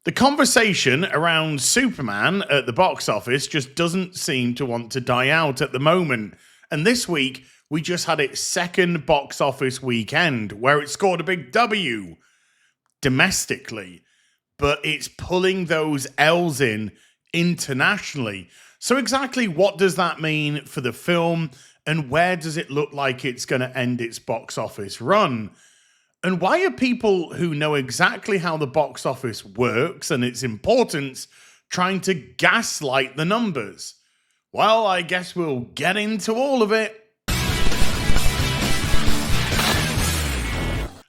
The conversation around Superman at the box office just doesn't seem to want to die out at the moment. And this week, we just had its second box office weekend where it scored a big W domestically, but it's pulling those L's in internationally. So exactly what does that mean for the film, and where does it look like it's going to end its box office run? And why are people who know exactly how the box office works and its importance trying to gaslight the numbers? Well, I guess we'll get into all of it.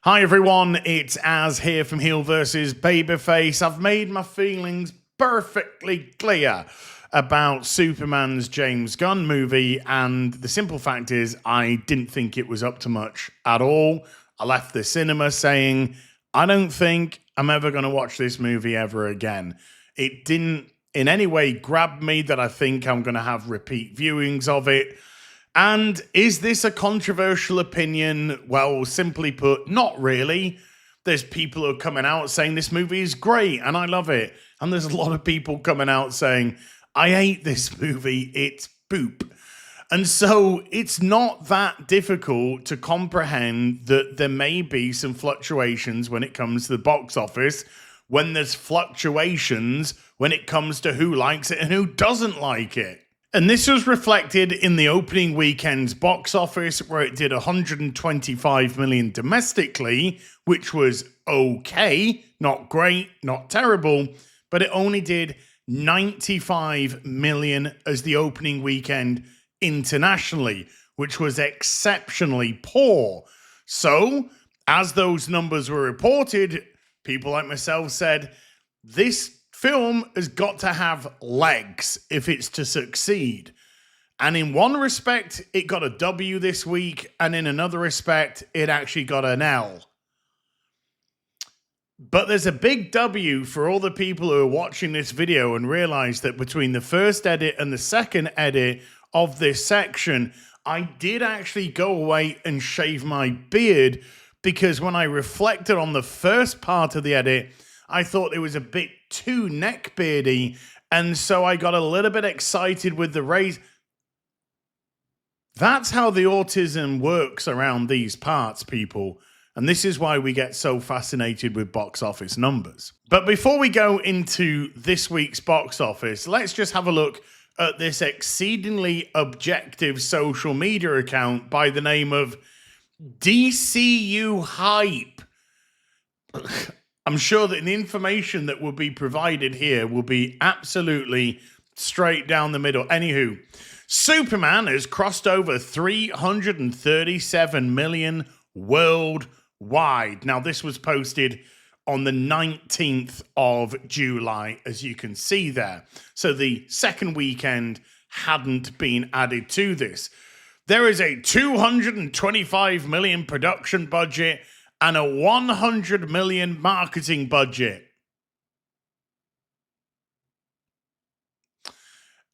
Hi everyone, it's Az here from HeelvsBabyface. I've made my feelings perfectly clear about Superman's James Gunn movie, and the simple fact is I didn't think it was up to much at all. I left the cinema saying, I don't think I'm ever going to watch this movie ever again. It didn't in any way grab me that I think I'm going to have repeat viewings of it. And is this a controversial opinion? Well, simply put, not really. There's people who are coming out saying this movie is great and I love it. And there's a lot of people coming out saying, I hate this movie, it's poop. And so it's not that difficult to comprehend that there may be some fluctuations when it comes to the box office, when there's fluctuations when it comes to who likes it and who doesn't like it. And this was reflected in the opening weekend's box office, where it did 125 million domestically, which was okay, not great, not terrible, but it only did 95 million as the opening weekend internationally, which was exceptionally poor. So, as those numbers were reported, people like myself said, this film has got to have legs if it's to succeed. And in one respect, it got a W this week, and in another respect, it actually got an L. But there's a big W for all the people who are watching this video and realize that between the first edit and the second edit of this section, I did actually go away and shave my beard, because when I reflected on the first part of the edit, I thought it was a bit too neckbeardy, and so I got a little bit excited with the raise. That's how the autism works around these parts, people. And this is why we get so fascinated with box office numbers. But before we go into this week's box office, let's just have a look at this exceedingly objective social media account by the name of DCU Hype. I'm sure that the information that will be provided here will be absolutely straight down the middle. Anywho, Superman has crossed over 337 million worldwide. Now, this was posted on the 19th of July, as you can see there. So the second weekend hadn't been added to this. There is a 225 million production budget and a 100 million marketing budget.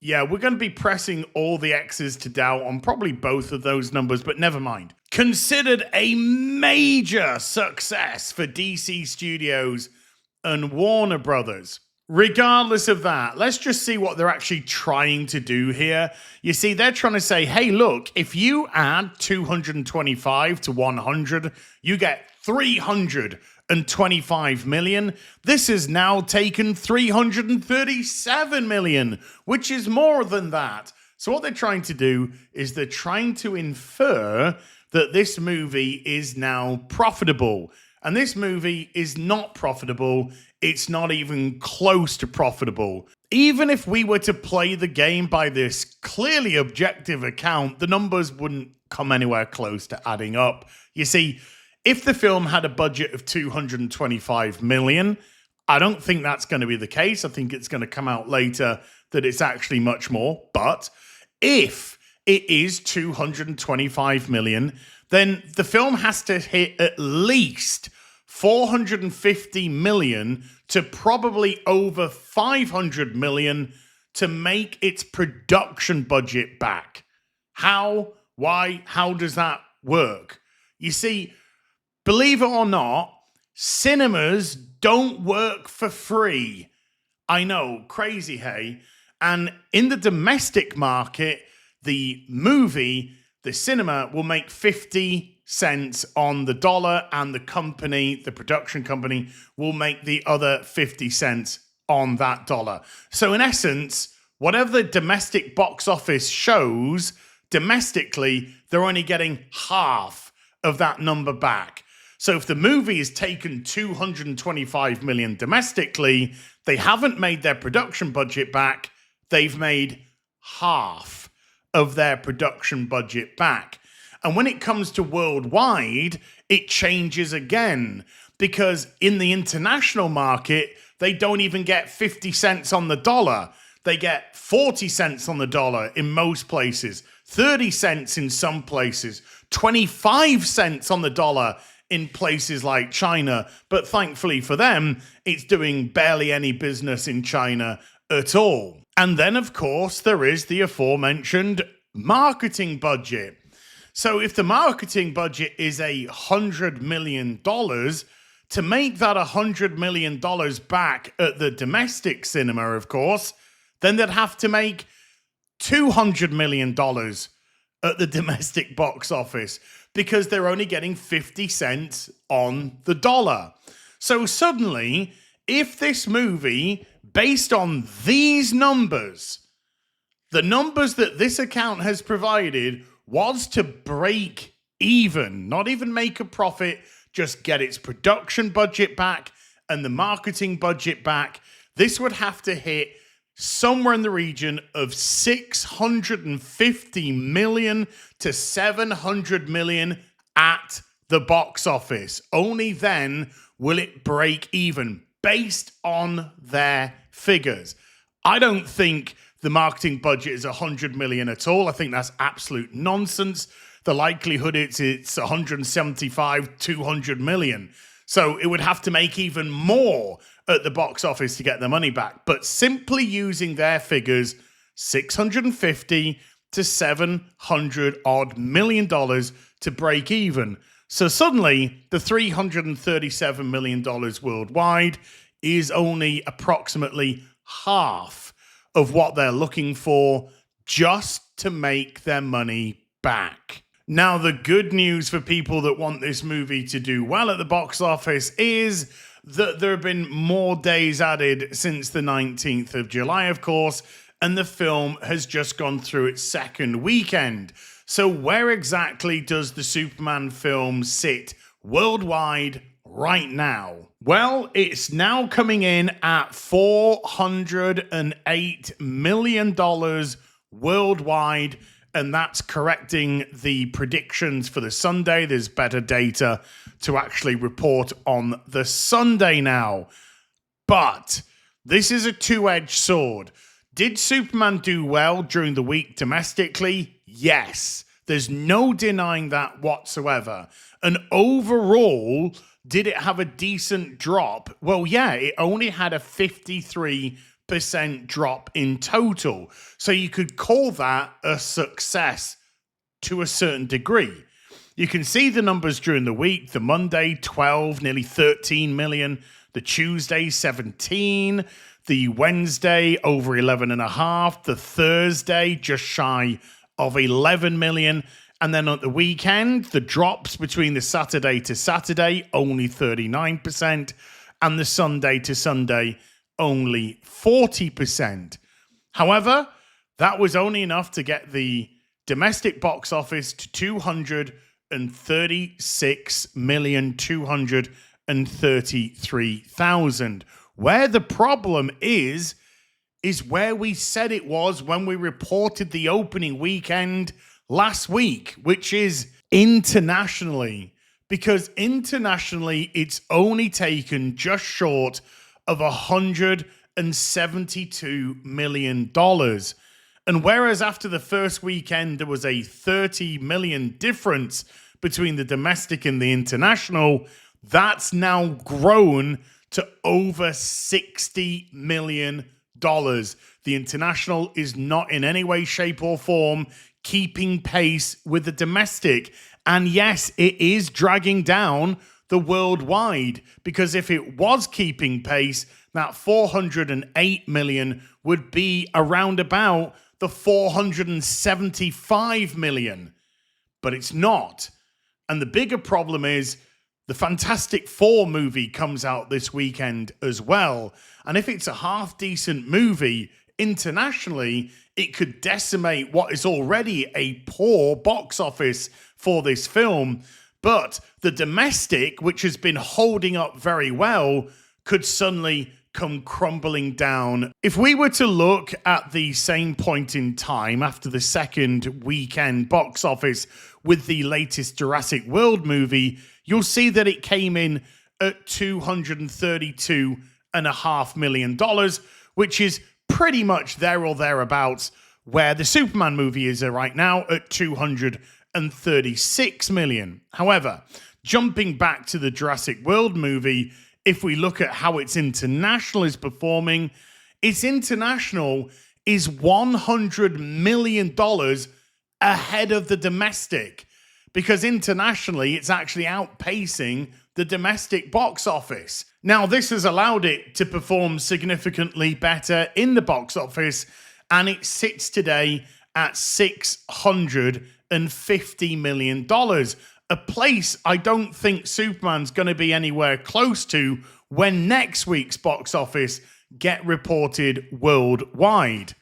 Yeah, we're going to be pressing all the X's to doubt on probably both of those numbers, but never mind. Considered a major success for DC Studios and Warner Brothers. Regardless of that, let's just see what they're actually trying to do here. You see, they're trying to say, hey, look, if you add 225 to 100, you get 325 million. This has now taken 337 million, which is more than that. So what they're trying to do is they're trying to infer that this movie is now profitable. And this movie is not profitable. It's not even close to profitable. Even if we were to play the game by this clearly objective account, the numbers wouldn't come anywhere close to adding up. You see, if the film had a budget of 225 million, I don't think that's going to be the case. I think it's going to come out later that it's actually much more. But if it is 225 million, then the film has to hit at least 450 million to probably over 500 million to make its production budget back. How? Why? How does that work? You see, believe it or not, Cinemas don't work for free. I know, crazy, hey? And in the domestic market, the cinema will make 50 cents on the dollar, and the production company, will make the other 50 cents on that dollar. So in essence, whatever the domestic box office shows, domestically, they're only getting half of that number back. So if the movie has taken $225 million domestically, they haven't made their production budget back. They've made half of their production budget back. And when it comes to worldwide, it changes again, because in the international market, they don't even get 50 cents on the dollar. They get 40 cents on the dollar in most places, 30 cents in some places, 25 cents on the dollar in places like China. But thankfully for them, it's doing barely any business in China at all. And then, of course, there is the aforementioned marketing budget. So if the marketing budget is $100 million, to make that $100 million back at the domestic cinema, of course, then they'd have to make $200 million at the domestic box office, because they're only getting 50 cents on the dollar. So suddenly, if this movie, based on these numbers, the numbers that this account has provided, was to break even, not even make a profit, just get its production budget back and the marketing budget back, this would have to hit somewhere in the region of $650 million to $700 million at the box office. Only then will it break even based on their figures. I don't think the marketing budget is $100 million at all. I think that's absolute nonsense. The likelihood it's $175, $200 million. So it would have to make even more at the box office to get the money back. But simply using their figures, $650 to $700 odd million to break even. So suddenly, the $337 million worldwide is only approximately half of what they're looking for just to make their money back. Now, the good news for people that want this movie to do well at the box office is that there have been more days added since the 19th of July, of course, and the film has just gone through its second weekend. So where exactly does the Superman film sit worldwide right now? Well, it's now coming in at $408 million worldwide, and that's correcting the predictions for the Sunday. There's better data to actually report on the Sunday now. But this is a two-edged sword. Did Superman do well during the week domestically? Yes. There's no denying that whatsoever. And overall, did it have a decent drop? Well, yeah, it only had a 53% drop in total. So you could call that a success to a certain degree. You can see the numbers during the week. The Monday, 12, nearly 13 million. The Tuesday, 17. The Wednesday, over 11.5. The Thursday, just shy of 11 million. And then on the weekend, the drops between the Saturday to Saturday, only 39%. And the Sunday to Sunday, only 40%. However, that was only enough to get the domestic box office to 236,233,000. Where the problem is where we said it was when we reported the opening weekend last week, which is internationally. Because internationally, it's only taken just short of $172 million. And whereas after the first weekend, there was a 30 million difference between the domestic and the international, that's now grown to over $60 million. The international is not in any way, shape, or form keeping pace with the domestic. And yes, it is dragging down the worldwide, because if it was keeping pace, that 408 million would be around about the 475 million. But it's not. And the bigger problem is the Fantastic Four movie comes out this weekend as well. And if it's a half-decent movie internationally, it could decimate what is already a poor box office for this film. But the domestic, which has been holding up very well, could suddenly come crumbling down. If we were to look at the same point in time after the second weekend box office with the latest Jurassic World movie, you'll see that it came in at $232.5 million, which is pretty much there or thereabouts where the Superman movie is right now at $236 million. However, jumping back to the Jurassic World movie, if we look at how its international is performing, its international is $100 million ahead of the domestic, because internationally it's actually outpacing the domestic box office. Now, this has allowed it to perform significantly better in the box office, and it sits today at $650 million. A place I don't think Superman's going to be anywhere close to when next week's box office get reported worldwide.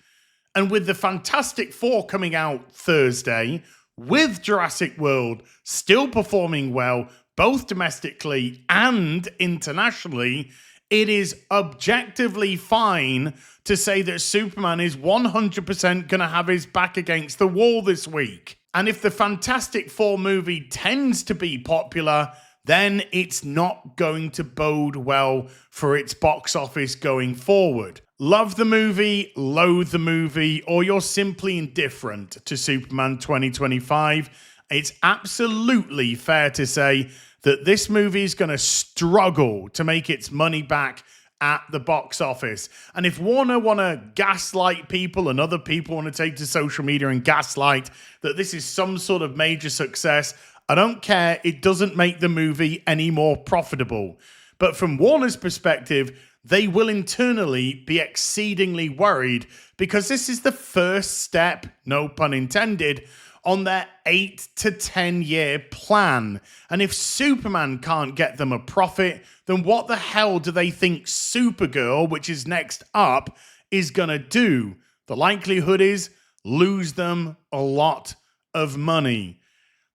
And with the Fantastic Four coming out Thursday, with Jurassic World still performing well, both domestically and internationally, it is objectively fine to say that Superman is 100% going to have his back against the wall this week. And if the Fantastic Four movie tends to be popular, then it's not going to bode well for its box office going forward. Love the movie, loathe the movie, or you're simply indifferent to Superman 2025, it's absolutely fair to say that this movie is going to struggle to make its money back at the box office. And if Warner want to gaslight people and other people want to take to social media and gaslight that this is some sort of major success, I don't care. It doesn't make the movie any more profitable. But from Warner's perspective, they will internally be exceedingly worried because this is the first step, no pun intended, on their 8 to 10 year plan. And if Superman can't get them a profit, then what the hell do they think Supergirl, which is next up, is going to do? The likelihood is lose them a lot of money.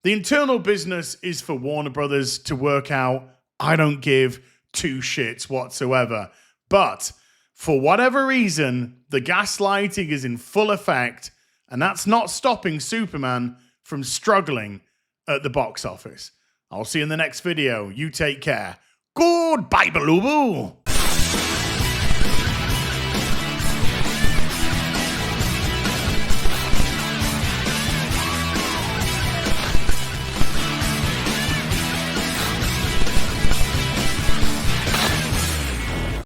The internal business is for Warner Brothers to work out. I don't give two shits whatsoever. But for whatever reason, the gaslighting is in full effect, and that's not stopping Superman from struggling at the box office. I'll see you in the next video. You take care. Goodbye, Baloo.